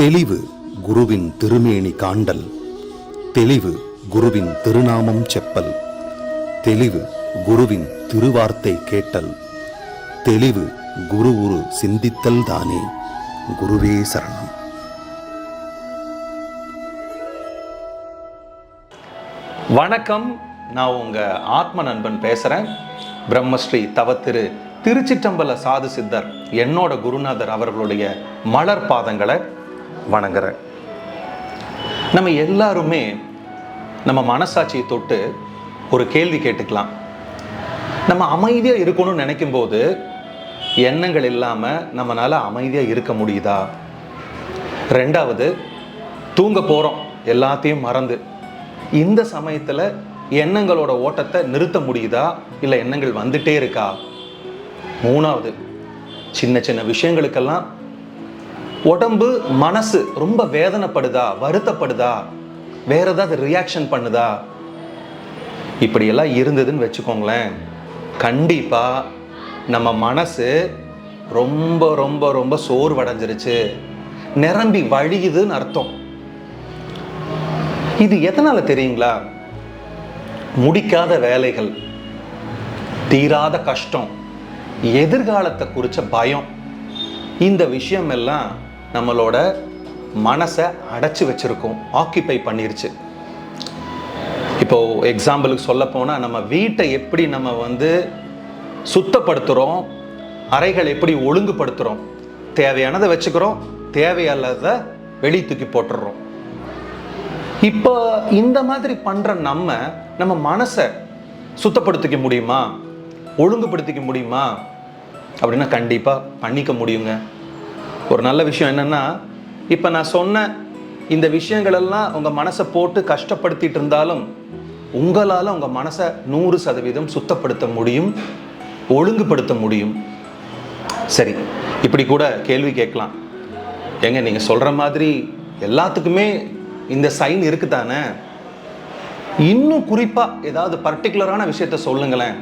தெளிவு குருவின் திருமேனி காண்டல், தெளிவு குருவின் திருநாமம் செப்பல், தெளிவு குருவின் திருவார்த்தை கேட்டல், தெளிவு குரு உரு சிந்தித்தல் தானே. குருவே சரணம். வணக்கம், நான் உங்க ஆத்ம நண்பன் பேசுறேன். பிரம்மஸ்ரீ தவத்திரு திருச்சிற்றம்பல சாது சித்தர் என்னோட குருநாதர் அவர்களுடைய மலர் பாதங்களை வணங்குறேன். நம்ம எல்லாருமே நம்ம மனசாட்சியை தொட்டு ஒரு கேள்வி கேட்டுக்கலாம். நம்ம அமைதியா இருக்கணும்னு நினைக்கும் போது எண்ணங்கள் இல்லாம நம்மளால அமைதியா இருக்க முடியுதா? ரெண்டாவது, தூங்க போறோம் எல்லாத்தையும் மறந்து, இந்த சமயத்துல எண்ணங்களோட ஓட்டத்தை நிறுத்த முடியுதா, இல்லை எண்ணங்கள் வந்துட்டே இருக்கா? மூணாவது, சின்ன சின்ன விஷயங்களுக்கெல்லாம் உடம்பு மனசு ரொம்ப வேதனைப்படுதா, வருத்தப்படுதா, வேற ஏதாவது ரியாக்ஷன் பண்ணுதா? இப்படியெல்லாம் இருந்ததுன்னு வச்சுக்கோங்களேன், கண்டிப்பா நம்ம மனசு ரொம்ப ரொம்ப ரொம்ப சோர்வடைஞ்சிருச்சு, நிரம்பி வழியுதுன்னு அர்த்தம். இது எதனால தெரியுங்களா? முடிக்காத வேலைகள், தீராத கஷ்டம், எதிர்காலத்தை குறிச்ச பயம், இந்த விஷயம் எல்லாம் நம்மளோட மனசை அடைச்சி வச்சிருக்கோம், ஆக்கியபை பண்ணிருச்சு. இப்போ எக்ஸாம்பிளுக்கு சொல்ல போனா, நம்ம வீட்டை எப்படி நம்ம சுத்தப்படுத்துறோம், அறைகள் எப்படி ஒழுங்குபடுத்துறோம், தேவையானதை வச்சுக்கிறோம், தேவையல்லாத வெளியே தூக்கி போட்டுடுறோம். இப்போ இந்த மாதிரி பண்ற நம்ம மனசை சுத்தப்படுத்திக்க முடியுமா, ஒழுங்குபடுத்திக்க முடியுமா அப்படின்னா கண்டிப்பா பண்ணிக்க முடியுங்க. ஒரு நல்ல விஷயம் என்னன்னா, இப்போ நான் சொன்ன இந்த விஷயங்கள் எல்லாம் உங்க மனசை போட்டு கஷ்டப்படுத்திட்டு இருந்தாலும் உங்களால உங்க மனசை 100% சுத்தப்படுத்த முடியும், ஒழுங்குபடுத்த முடியும். சரி, இப்படி கூட கேள்வி கேட்கலாம், ஏங்க நீங்க சொல்ற மாதிரி எல்லாத்துக்குமே இந்த சைன் இருக்குதானே, இன்னும் குறிப்பா ஏதாவது பர்டிகுலரான விஷயத்த சொல்லுங்களேன்,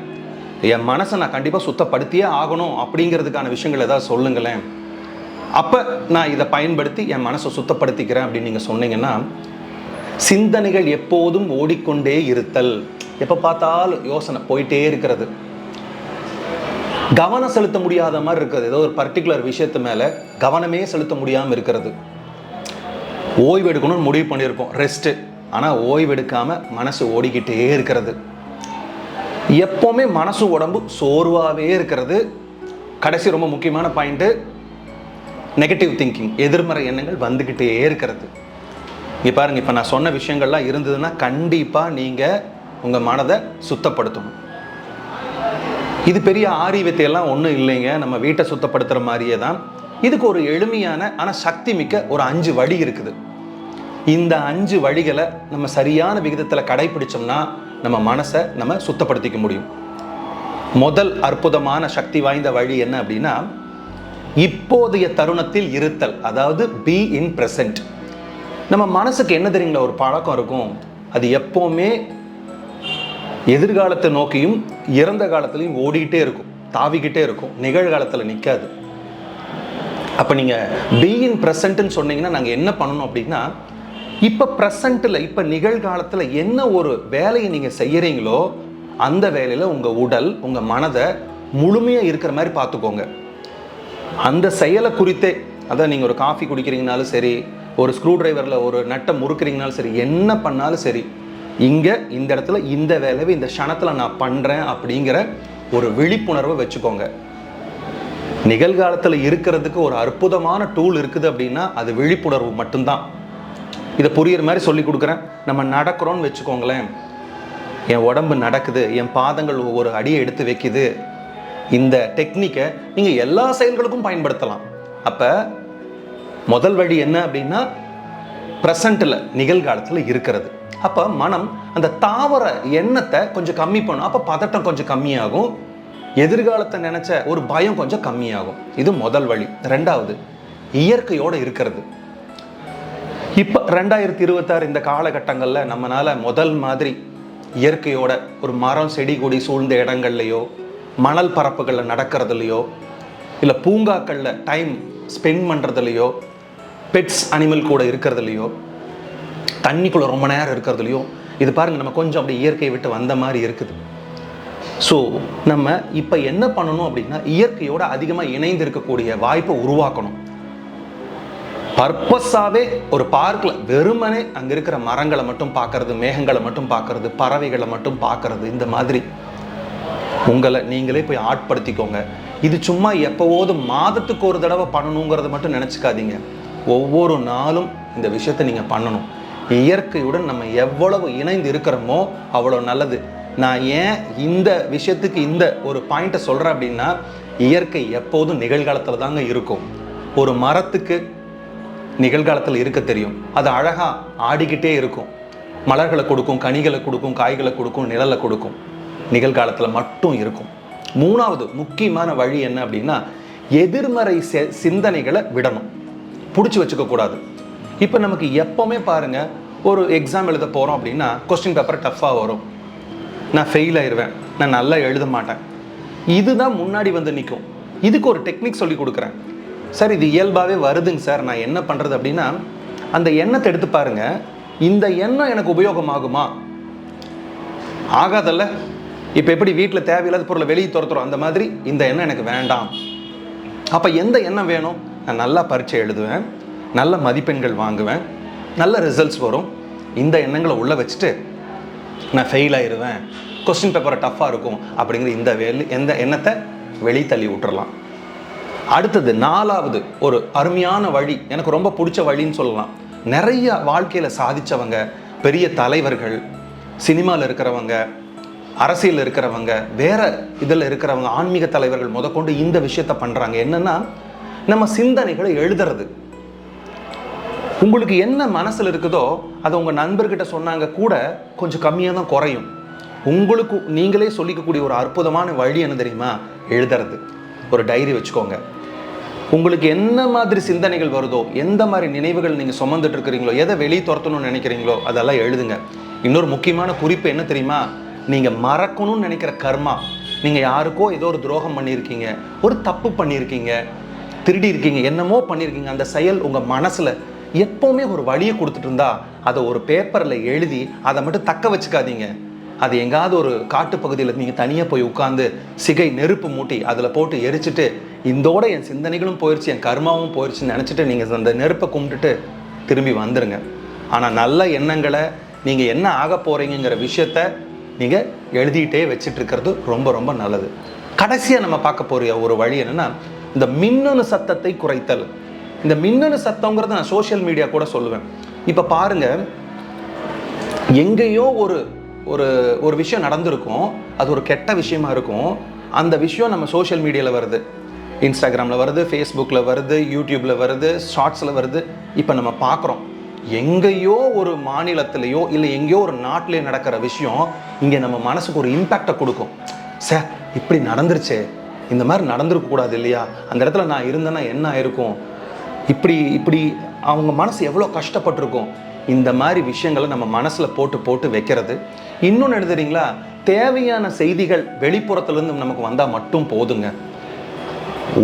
என் மனசை நான் கண்டிப்பா சுத்தப்படுத்தியே ஆகணும் அப்படிங்கிறதுக்கான விஷயங்கள் ஏதாவது சொல்லுங்களேன், அப்ப நான் இதை பயன்படுத்தி என் மனசை சுத்தப்படுத்திக்கிறேன் அப்படின்னு நீங்க சொன்னீங்கன்னா, சிந்தனைகள் எப்போதும் ஓடிக்கொண்டே இருத்தல், எப்ப பார்த்தாலும் யோசனை போயிட்டே இருக்கிறது, கவனம் செலுத்த முடியாத மாதிரி இருக்கிறது, ஏதோ ஒரு பர்டிகுலர் விஷயத்து மேல கவனமே செலுத்த முடியாம இருக்கிறது, ஓய்வு எடுக்கணும்னு முடிவு பண்ணியிருப்போம், ரெஸ்ட், ஆனா ஓய்வு எடுக்காம மனசு ஓடிக்கிட்டே இருக்கிறது, எப்பவுமே மனசு உடம்பு சோர்வாவே இருக்கிறது, கடைசி ரொம்ப முக்கியமான பாயிண்ட், நெகட்டிவ் திங்கிங், எதிர்மறை எண்ணங்கள் வந்துகிட்டே இருக்கிறது. இங்க பாருங்க, இப்ப நான் சொன்ன விஷயங்கள்லாம் இருந்ததுன்னா கண்டிப்பா நீங்க உங்க மனதை சுத்தப்படுத்தணும். இது பெரிய ஆரிவித்தையெல்லாம் ஒன்றும் இல்லைங்க, நம்ம வீட்டை சுத்தப்படுத்துற மாதிரியே தான். இதுக்கு ஒரு எளிமையான ஆனா சக்தி மிக்க ஒரு 5 வழி இருக்குது. இந்த 5 வழிகளை நம்ம சரியான விகிதத்துல கடைபிடிச்சோம்னா நம்ம மனசை நம்ம சுத்தப்படுத்திக்க முடியும். முதல் அற்புதமான சக்தி வாய்ந்த வழி என்ன அப்படின்னா, இப்போதைய தருணத்தில் இருத்தல், அதாவது பி இன் பிரசன்ட். நம்ம மனசுக்கு என்ன தெரியுங்களா ஒரு பழக்கம் இருக்கும், அது எப்பவுமே எதிர்காலத்தை நோக்கியும் இறந்த காலத்திலையும் ஓடிக்கிட்டே இருக்கும், தாவிக்கிட்டே இருக்கும், நிகழ்காலத்துல நிற்காது. அப்ப நீங்க பி இன் பிரசன்ட்னு சொன்னீங்கன்னா நாங்க என்ன பண்ணணும் அப்படின்னா, இப்ப பிரசன்ட்ல, இப்ப நிகழ்காலத்துல என்ன ஒரு வேலையை நீங்க செய்யறீங்களோ அந்த வேலையில உங்க உடல் உங்க மனதை முழுமையா இருக்கிற மாதிரி பார்த்துக்கோங்க. அந்த செயலை குறித்தே, அதான் நீங்க ஒரு காஃபி குடிக்கிறீங்கனாலும் சரி, ஒரு ஸ்க்ரூ டிரைவர்ல ஒரு நட்டை முறுக்குறீங்கனாலும் சரி, என்ன பண்ணாலும் சரி, இங்க இந்த இடத்துல இந்த வேலையை இந்த க்ஷணத்துல நான் பண்றேன் அப்படிங்கிற ஒரு விழிப்புணர்வை வச்சுக்கோங்க. நிகழ்காலத்துல இருக்கிறதுக்கு ஒரு அற்புதமான டூல் இருக்குது அப்படின்னா அது விழிப்புணர்வு மட்டும்தான். இதை புரியுற மாதிரி சொல்லி கொடுக்குறேன். நம்ம நடக்கிறோன்னு வச்சுக்கோங்களேன், என் உடம்பு நடக்குது, என் பாதங்கள் ஒரு அடியை எடுத்து வைக்குது, இந்த டெக்னிக்கை நீங்க எல்லா செயல்களுக்கும் பயன்படுத்தலாம். அப்ப முதல் வழி என்ன அப்படின்னா, பிரசன்ட்ல நிகழ்காலத்துல இருக்கிறது. அப்ப மனம் அந்த தாவர எண்ணத்தை கொஞ்சம் கம்மி பண்ணும், அப்ப பதட்டம் கொஞ்சம் கம்மியாகும், எதிர்காலத்தை நினைச்ச ஒரு பயம் கொஞ்சம் கம்மியாகும். இது முதல் வழி. ரெண்டாவது, இயற்கையோட இருக்கிறது. இப்ப 2026 இந்த காலகட்டங்கள்ல நம்மளால முதல் மாதிரி இயற்கையோட ஒரு மரம் செடி கொடி சூழ்ந்த இடங்கள்லையோ, மணல் பரப்புகளில் நடக்கிறதுலையோ, இல்லை பூங்காக்களில் டைம் ஸ்பெண்ட் பண்ணுறதுலையோ, பெட்ஸ் அனிமல் கூட இருக்கிறதுலையோ, தண்ணிக்குள்ளே ரொம்ப நேரம் இருக்கிறதுலையோ, இது பாருங்கள் நம்ம கொஞ்சம் அப்படி இயற்கையை விட்டு வந்த மாதிரி இருக்குது. ஸோ நம்ம இப்போ என்ன பண்ணணும் அப்படின்னா, இயற்கையோட அதிகமாக இணைந்து இருக்கக்கூடிய வாய்ப்பை உருவாக்கணும். பர்பஸாகவே ஒரு பார்க்கில் வெறுமனே அங்கே இருக்கிற மரங்களை மட்டும் பார்க்கறது, மேகங்களை மட்டும் பார்க்கறது, பறவைகளை மட்டும் பார்க்கறது, இந்த மாதிரி உங்களை நீங்களே போய் ஆட்படுத்திக்கோங்க. இது சும்மா எப்போவோது மாதத்துக்கு ஒரு தடவை பண்ணணுங்கிறத மட்டும் நினச்சிக்காதீங்க. ஒவ்வொரு நாளும் இந்த விஷயத்தை நீங்கள் பண்ணணும். இயற்கையுடன் நம்ம எவ்வளவு இணைந்து இருக்கிறோமோ அவ்வளோ நல்லது. நான் ஏன் இந்த விஷயத்துக்கு இந்த ஒரு பாயிண்ட்டை சொல்கிறேன் அப்படின்னா, இயற்கை எப்போதும் நிகழ்காலத்தில் தாங்க இருக்கும். ஒரு மரத்துக்கு நிகழ்காலத்தில் இருக்க தெரியும். அது அழகாக ஆடிக்கிட்டே இருக்கும். மலர்களை கொடுக்கும், கனிகளை கொடுக்கும், காய்களை கொடுக்கும், நிழலை கொடுக்கும். நிகழ்காலத்தில் மட்டும் இருக்கும். மூணாவது முக்கியமான வழி என்ன அப்படின்னா, எதிர்மறை சிந்தனைகளை விடணும், பிடிச்சி வச்சுக்கக்கூடாது. இப்போ நமக்கு எப்போவுமே பாருங்கள், ஒரு எக்ஸாம் எழுத போகிறோம் அப்படின்னா கொஸ்டின் பேப்பர் டஃப்பாக வரும். நான் ஃபெயில் ஆயிடுவேன், நான் நல்லா எழுத மாட்டேன், இதுதான் முன்னாடி வந்து நிற்கும். இதுக்கு ஒரு டெக்னிக் சொல்லி கொடுக்குறேன். சார் இது இயல்பாகவே வருதுங்க சார், நான் என்ன பண்ணுறது அப்படின்னா, அந்த எண்ணத்தை எடுத்து பாருங்கள். இந்த எண்ணம் எனக்கு உபயோகமாகுமா? ஆகாதல்ல. இப்போ எப்படி வீட்டில் தேவையில்லாத பொருளை வெளியே துரத்துறோம், அந்த மாதிரி இந்த எண்ணம் எனக்கு வேண்டாம். அப்போ எந்த எண்ணம் வேணும்? நான் நல்லா பரீட்சை எழுதுவேன், நல்ல மதிப்பெண்கள் வாங்குவேன், நல்ல ரிசல்ட்ஸ் வரும். இந்த எண்ணங்களை உள்ளே வச்சுட்டு நான் ஃபெயில் ஆயிடுவேன், கொஸ்டின் பேப்பரை டஃப்பாக இருக்கும் அப்படிங்கிற எந்த எண்ணத்தை வெளியே தள்ளி விட்டுறலாம். அடுத்தது நாலாவது ஒரு அருமையான வழி, எனக்கு ரொம்ப பிடிச்ச வழின்னு சொல்லலாம். நிறைய வாழ்க்கையில் சாதித்தவங்க, பெரிய தலைவர்கள், சினிமாவில் இருக்கிறவங்க, அரசியல் இருக்கிறவங்க, வேற இதில் இருக்கிறவங்க, ஆன்மீக தலைவர்கள் முதற்கொண்டு இந்த விஷயத்த பண்ணுறாங்க. என்னன்னா, நம்ம சிந்தனைகளை எழுதுறது. உங்களுக்கு என்ன மனசில் இருக்குதோ அதை உங்கள் நண்பர்கிட்ட சொன்னாங்க கூட கொஞ்சம் கம்மியாக தான் குறையும். உங்களுக்கு நீங்களே சொல்லிக்கக்கூடிய ஒரு அற்புதமான வழி என்ன தெரியுமா? எழுதுறது. ஒரு டைரி வச்சுக்கோங்க. உங்களுக்கு என்ன மாதிரி சிந்தனைகள் வருதோ, எந்த மாதிரி நினைவுகள் நீங்கள் சுமந்துட்டு இருக்கிறீங்களோ, எதை வெளியே துரத்தணும்னு நினைக்கிறீங்களோ அதெல்லாம் எழுதுங்க. இன்னொரு முக்கியமான குறிப்பு என்ன தெரியுமா? நீங்கள் மறக்கணும்னு நினைக்கிற கர்மா, நீங்கள் யாருக்கோ ஏதோ ஒரு துரோகம் பண்ணியிருக்கீங்க, ஒரு தப்பு பண்ணியிருக்கீங்க, திருடி இருக்கீங்க, என்னமோ பண்ணியிருக்கீங்க, அந்த செயல் உங்கள் மனசில் எப்போவுமே ஒரு வழியை கொடுத்துட்டு இருந்தா அதை ஒரு பேப்பரில் எழுதி அதை மட்டும் தக்க வச்சுக்காதீங்க. அது எங்காவது ஒரு காட்டுப்பகுதியில் நீங்கள் தனியாக போய் உட்காந்து சிகை நெருப்பு மூட்டி அதில் போட்டு எரிச்சிட்டு, இந்தோட என் சிந்தனைகளும் போயிடுச்சு, என் கர்மாவும் போயிடுச்சுன்னு நினச்சிட்டு நீங்கள் அந்த நெருப்பை கும்பிட்டுட்டு திரும்பி வந்துடுங்க. ஆனால் நல்ல எண்ணங்களை, நீங்கள் என்ன ஆக போகிறீங்கிற விஷயத்த நீங்கள் எழுதிட்டே வச்சுட்டு இருக்கிறது ரொம்ப ரொம்ப நல்லது. கடைசியாக நம்ம பார்க்க போகிற ஒரு வழி என்னென்னா, இந்த மின்னணு சத்தத்தை குறைத்தல். இந்த மின்னணு சத்தங்கிறது நான் சோஷியல் மீடியா கூட சொல்லுவேன். இப்போ பாருங்கள், எங்கேயோ ஒரு விஷயம் நடந்திருக்கும், அது ஒரு கெட்ட விஷயமா இருக்கும். அந்த விஷயம் நம்ம சோஷியல் மீடியாவில் வருது, இன்ஸ்டாகிராமில் வருது, ஃபேஸ்புக்கில் வருது, யூடியூப்பில் வருது, ஷார்ட்ஸில் வருது. இப்போ நம்ம பார்க்குறோம், எங்கேயோ ஒரு மாநிலத்திலேயோ இல்லை எங்கேயோ ஒரு நாட்டிலே நடக்கிற விஷயம் இங்கே நம்ம மனசுக்கு ஒரு இம்பேக்டை கொடுக்கும். சார் இப்படி நடந்துருச்சே, இந்த மாதிரி நடந்துருக்கக்கூடாது இல்லையா, அந்த இடத்துல நான் இருந்தேன்னா என்ன ஆயிருக்கும், இப்படி அவங்க மனசு எவ்வளோ கஷ்டப்பட்டிருக்கும். இந்த மாதிரி விஷயங்களை நம்ம மனசில் போட்டு வைக்கிறது. இன்னொன்று எழுதுறீங்களா, தேவையான செய்திகள் வெளிப்புறத்துலேருந்து நமக்கு வந்தால் மட்டும் போதுங்க.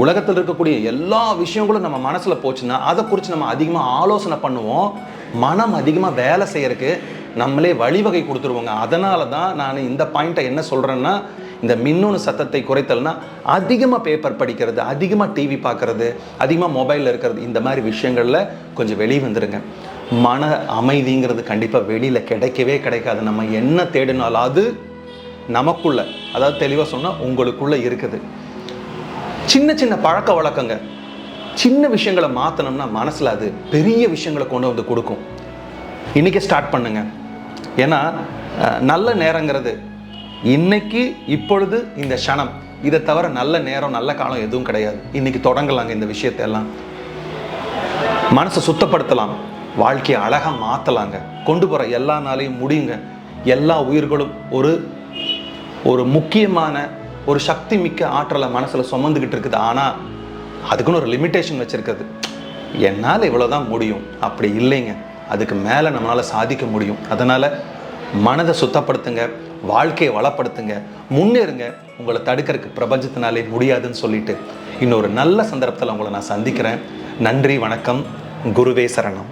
உலகத்தில் இருக்கக்கூடிய எல்லா விஷயங்களும் நம்ம மனசில் போச்சுன்னா அதை குறித்து நம்ம அதிகமாக ஆலோசனை பண்ணுவோம். மனம் அதிகமாக வேலை செய்யறதுக்கு நம்மளே வழிவகை கொடுத்துருவோங்க. அதனால தான் நான் இந்த பாயிண்ட்டை என்ன சொல்கிறேன்னா, இந்த மின்னணு சத்தத்தை குறைத்தல்னா அதிகமாக பேப்பர் படிக்கிறது, அதிகமாக டிவி பார்க்குறது, அதிகமாக மொபைலில் இருக்கிறது, இந்த மாதிரி விஷயங்களில் கொஞ்சம் வெளியே வந்துடுங்க. மன அமைதிங்கிறது கண்டிப்பாக வெளியில் கிடைக்கவே கிடைக்காது. நம்ம என்ன தேடினாலும் அது நமக்குள்ள, அதாவது தெளிவாக சொன்னால் உங்களுக்குள்ளே இருக்குது. சின்ன சின்ன பழக்க வழக்கங்க, சின்ன விஷயங்களை மாற்றணும்னா மனசில் அது பெரிய விஷயங்களை கொண்டு வந்து கொடுக்கும். இன்றைக்கி ஸ்டார்ட் பண்ணுங்க. ஏன்னா நல்ல நேரங்கிறது இன்னைக்கு, இப்பொழுது, இந்த க்ஷணம், இதை தவிர நல்ல நேரம் நல்ல காலம் எதுவும் கிடையாது. இன்றைக்கி தொடங்கலாங்க இந்த விஷயத்தெல்லாம். மனசை சுத்தப்படுத்தலாம், வாழ்க்கையை அழகாக மாற்றலாங்க. கொண்டு போகிற எல்லா நாளையும் முடியுங்க. எல்லா உயிர்களும் ஒரு முக்கியமான ஒரு சக்தி மிக்க ஆற்றலை மனசில் சுமந்துக்கிட்டு இருக்குது. ஆனால் அதுக்குன்னு ஒரு லிமிட்டேஷன் வச்சுருக்குது. என்னால் இவ்வளோதான் முடியும் அப்படி இல்லைங்க, அதுக்கு மேலே நம்மளால் சாதிக்க முடியும். அதனால் மனதை சுத்தப்படுத்துங்க, வாழ்க்கையை வளப்படுத்துங்க, முன்னேறுங்க. உங்களை தடுக்கிறதுக்கு பிரபஞ்சத்தினாலே முடியாதுன்னு சொல்லிட்டு இன்னொரு நல்ல சந்தர்ப்பத்தில் உங்களை நான் சந்திக்கிறேன். நன்றி, வணக்கம். குருவே சரணம்.